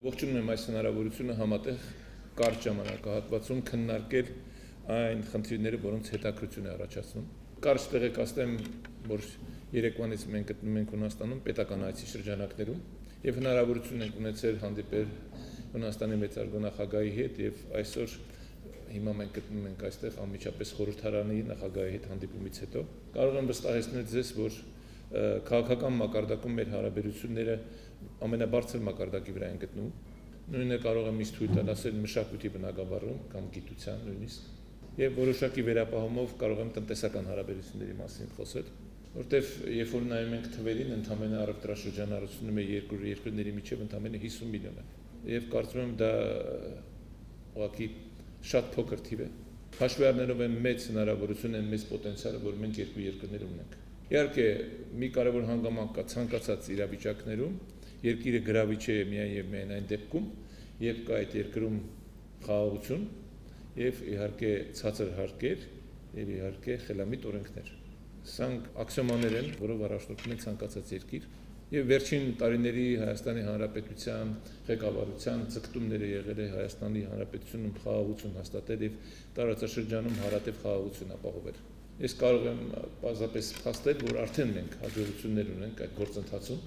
Ողջունում եմ այս հնարավորությունը համատեղ կարճ ժամանակահատվածում քննարկել այն խնդիրները, որոնց հետաքրքրություն է առաջացնում։ Կարճ տեղեկացնեմ, որ երեկվանից մենք գտնվում ենք Հունաստանում պետական այցի շրջանակներում եւ հնարավորություն ենք ունեցել հանդիպել Հունաստանի մեծարգո նախագահի հետ եւ այսօր հիմա մենք գտնվում ենք այստեղ անմիջապես խորհրդարանի նախագահի հետ հանդիպումից հետո։ Կարող եմ վստահեցնել ձեզ, որ քաղաքական մակարդակում մեր հարաբերությունները ամենաբարձր մակարդակի վրա են գտնվում։ Նույնը կարող եմ իսկ թույլ տալ ասել մշակույթի բնագավառում կամ գիտության նույնիսկ եւ որոշակի վերապահումով կարող եմ տնտեսական հարաբերությունների մասին խոսել, որտեղ երբ որ նայում ենք թվերին, ընդամենը առևտրաշրջանառությունը մեր երկու երկրների միջև ընդամենը 50 միլիոն է եւ կարծում եմ դա ուղղակի շատ փոքր թիվ է։ Հաշվի առնելով այն մեծ հնարավորությունը, մեծ պոտենցիալը, որ մենք երկու երկրներում ունենք։ Իհարկե, մի կարևոր հանգամանք կա ցանկացած իրավիճակներում, երկիրը գրավիչ է միայն եւ միայն այն դեպքում, երբ կա այդ երկրում խաղաղություն եւ իհարկե ցածր հարկեր եւ իհարկե խելամիտ օրենքներ։ Սրանք աքսիոմաներ են, որով առաջնորդում է ցանկացած երկիր։ Եվ վերջին տարիների Հայաստանի Հանրապետության ղեկավարության ձգտումները եղել է Հայաստանի Հանրապետությունում խաղաղություն հաստատել եւ տարածաշրջանում հարատև խաղաղություն ապահովել։ Ես կարող եմ պարզապես փաստել, որ արդեն մենք հաջողություններ ունենք այդ գործընթացում։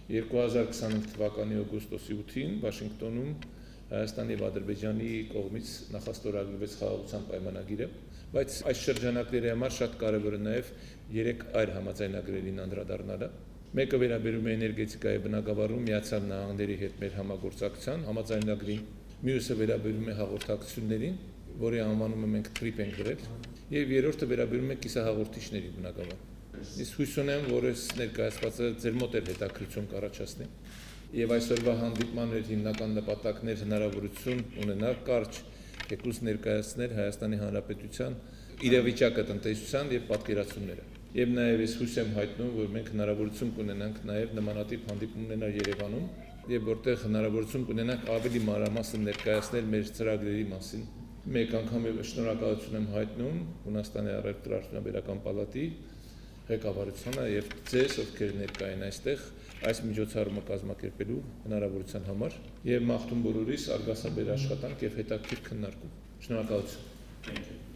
2025 թվականի օգոստոսի 8-ին Վաշինգտոնում Հայաստանի եւ Ադրբեջանի կողմից նախաստորագրվեց խաղաղության պայմանագիրը, բայց այս շրջանակների համար շատ կարևոր է նաեւ 3 այլ համաձայնագրերին անդրադառնալը։ Մեկը վերաբերում է էներգետիկայի բնագավառում Միացյալ Նահանգների հետ մեր համագործակցության համաձայնագրին, մյուսը վերաբերում է հաղորդակցություններին, որի անվանումը մենք TRIP ենք գրել, եւ երրորդը վերաբերում է կիսահաղորդիչների բնագավառ։ Ես հույս ունեմ, որ այս ներկայացվածը ձեր մոտ էլ հետաքրքրություն կառաջացնի եւ այսօրվա հանդիպման հիմնական նպատակն է հնարավորություն ունենալ կարճ թեկուզ ներկայացնել Հայաստանի Հանրապետության իրավիճակը տնտեսության եւ պատկերացումները։ Եվ նաև ես հույս եմ հայտնում, որ մենք հնարավորություն կունենանք նաև նմանատիպ հանդիպում ունենալ Երևանում եւ որտեղ հնարավորություն կունենանք ավելի մանրամասն ներկայացնել մեր ծրագրերի մասին։ Մեկ անգամ եւ շնորհակալություն եմ հայտնում Հունաստանի առևտրաարդյունաբերական պալատի ղեկավարությանը եւ ձեզ, ովքեր ներկա են այստեղ, այս միջոցառումը կազմակերպելու հնարավորության համար եւ մաղթում բոլորիս արգասաբեր աշխատանք եւ հետաքրքիր քննարկում։ Շնորհակալություն։